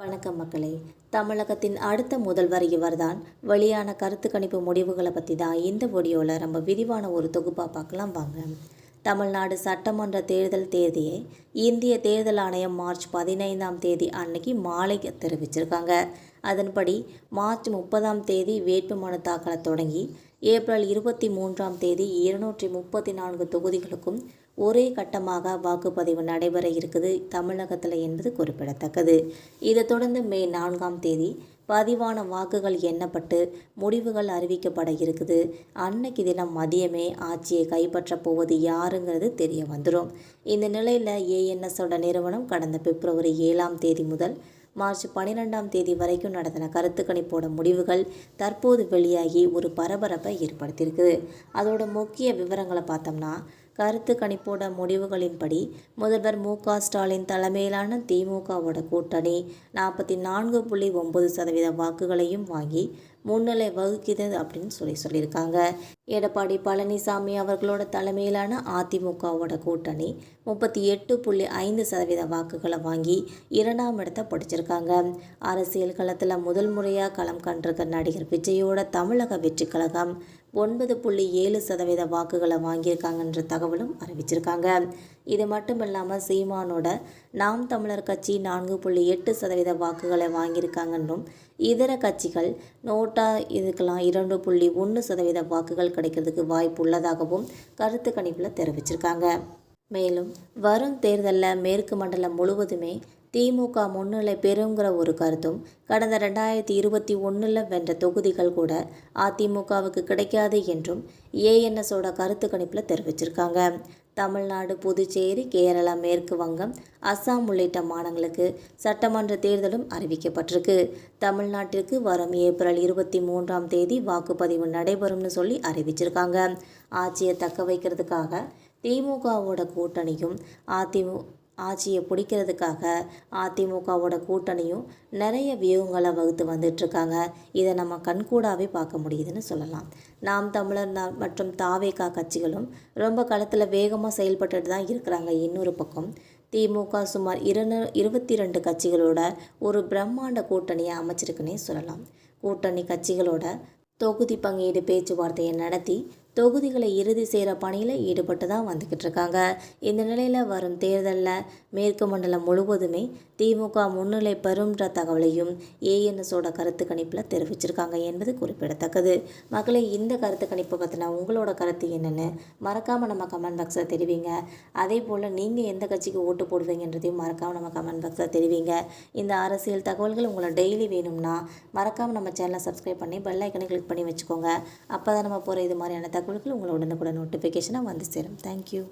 வணக்கம் மக்களே. தமிழகத்தின் அடுத்த முதல்வர் இவர்தான். வெளியான கருத்து கணிப்பு முடிவுகளை பற்றி தான் இந்த வீடியோவில் ரொம்ப விரிவான ஒரு தொகுப்பாக பார்க்கலாம் வாங்க. தமிழ்நாடு சட்டமன்ற தேர்தல் தேதியை இந்திய தேர்தல் ஆணையம் மார்ச் 15ஆம் தேதி அன்னைக்கு மாலை தெரிவிச்சிருக்காங்க. அதன்படி மார்ச் 30ஆம் தேதி வேட்புமனு தாக்கலை தொடங்கி ஏப்ரல் 23ஆம் தேதி 234 தொகுதிகளுக்கும் ஒரே கட்டமாக வாக்குப்பதிவு நடைபெற இருக்குது தமிழகத்தில் என்பது குறிப்பிடத்தக்கது. இதை தொடர்ந்து மே 4ஆம் தேதி பதிவான வாக்குகள் எண்ணப்பட்டு முடிவுகள் அறிவிக்கப்பட இருக்குது. அன்னைக்கு தினம் மதியமே ஆட்சியை கைப்பற்றப் போவது யாருங்கிறது தெரிய வந்துடும். இந்த நிலையில் ஏஎன்எஸோட நிறுவனம் கடந்த பிப்ரவரி 7ஆம் தேதி முதல் மார்ச் 12ஆம் தேதி வரைக்கும் நடத்தின கருத்து கணிப்போட முடிவுகள் தற்போது வெளியாகி ஒரு பரபரப்பை ஏற்படுத்தியிருக்குது. அதோட முக்கிய விவரங்களை பார்த்தோம்னா, கருத்து கணிப்போட முடிவுகளின்படி முதல்வர் மு.க. ஸ்டாலின் தலைமையிலான திமுகவோட கூட்டணி 44.9% வாக்குகளையும் வாங்கி முன்னிலை வகுக்கிறது அப்படின்னு சொல்லியிருக்காங்க. எடப்பாடி பழனிசாமி அவர்களோட தலைமையிலான அதிமுகவோட கூட்டணி 38.5% வாக்குகளை வாங்கி 2ஆம் இடத்தை பிடிச்சிருக்காங்க. அரசியல் களத்தில் முதல் முறையாக களம் கண்டிருக்க நடிகர் விஜயோட தமிழக வெற்றி கழகம் 9.7% வாக்குகளை வாங்கியிருக்காங்கன்ற தகவலும் அறிவிச்சிருக்காங்க. இது மட்டும் இல்லாமல் சீமானோட நாம் தமிழர் கட்சி 4.8% வாக்குகளை வாங்கியிருக்காங்கன்றும் இதர கட்சிகள் நோட்டா இதுக்கெல்லாம் 2.1% வாக்குகள் கிடைக்கிறதுக்கு வாய்ப்பு உள்ளதாகவும் கருத்து கணிப்பில் தெரிவிச்சிருக்காங்க. மேலும் வரும் தேர்தலில் மேற்கு மண்டலம் முழுவதுமே திமுக முன்னிலை பெறுங்கிற ஒரு கருத்தும், கடந்த 2021 வென்ற தொகுதிகள் கூட அதிமுகவுக்கு கிடைக்காது என்றும் ஏஎன்எஸோட கருத்து கணிப்பில் தெரிவிச்சிருக்காங்க. தமிழ்நாடு, புதுச்சேரி, கேரளா, மேற்கு வங்கம், அஸ்ஸாம் உள்ளிட்ட மாநிலங்களுக்கு சட்டமன்ற தேர்தலும் அறிவிக்கப்பட்டிருக்கு. தமிழ்நாட்டிற்கு வரும் ஏப்ரல் 23ஆம் தேதி வாக்குப்பதிவு நடைபெறும்னு சொல்லி அறிவிச்சிருக்காங்க. ஆட்சியை தக்க வைக்கிறதுக்காக திமுகவோட கூட்டணியும் ஆட்சியை பிடிக்கிறதுக்காக அதிமுகவோட கூட்டணியும் நிறைய வியூகங்களை வகுத்து வந்துட்டுருக்காங்க. இதை நம்ம கண்கூடாவே பார்க்க முடியுதுன்னு சொல்லலாம். நாம் தமிழர் மற்றும் தாவேகா கட்சிகளும் ரொம்ப களத்தில் வேகமாக செயல்பட்டு தான் இருக்கிறாங்க. இன்னொரு பக்கம் திமுக சுமார் 22 கட்சிகளோட ஒரு பிரம்மாண்ட கூட்டணியை அமைச்சிருக்குன்னே சொல்லலாம். கூட்டணி கட்சிகளோட தொகுதி பங்கீடு பேச்சுவார்த்தையை நடத்தி தொகுதிகளை இறுதி செய்கிற பணியில் ஈடுபட்டு தான் வந்துக்கிட்டு இருக்காங்க. இந்த நிலையில் வரும் தேர்தலில் மேற்கு மண்டலம் முழுவதுமே திமுக முன்னிலை பெறும்ன்ற தகவலையும் ஏஎன்எஸோட கருத்து கணிப்பில் தெரிவிச்சிருக்காங்க என்பது குறிப்பிடத்தக்கது. மக்களை, இந்த கருத்து கணிப்பை பற்றின உங்களோட கருத்து என்னென்னு மறக்காமல் நம்ம கமெண்ட் பாக்ஸில் தெரிவிங்க. அதே போல் நீங்கள் எந்த கட்சிக்கு ஓட்டு போடுவீங்கன்றதையும் மறக்காமல் நம்ம கமெண்ட் பாக்ஸில் தெரிவிங்க. இந்த அரசியல் தகவல்கள் உங்களை டெய்லி வேணும்னா மறக்காமல் நம்ம சேனலை சப்ஸ்கிரைப் பண்ணி பெல் ஐக்கனை கிளிக் பண்ணி வச்சுக்கோங்க. அப்போ தான் நம்ம போகிற இது மாதிரியான தகவல்கள் உங்களோட உடனுக்குடன் நோட்டிஃபிகேஷனாக வந்து சேரும். தேங்க்யூ.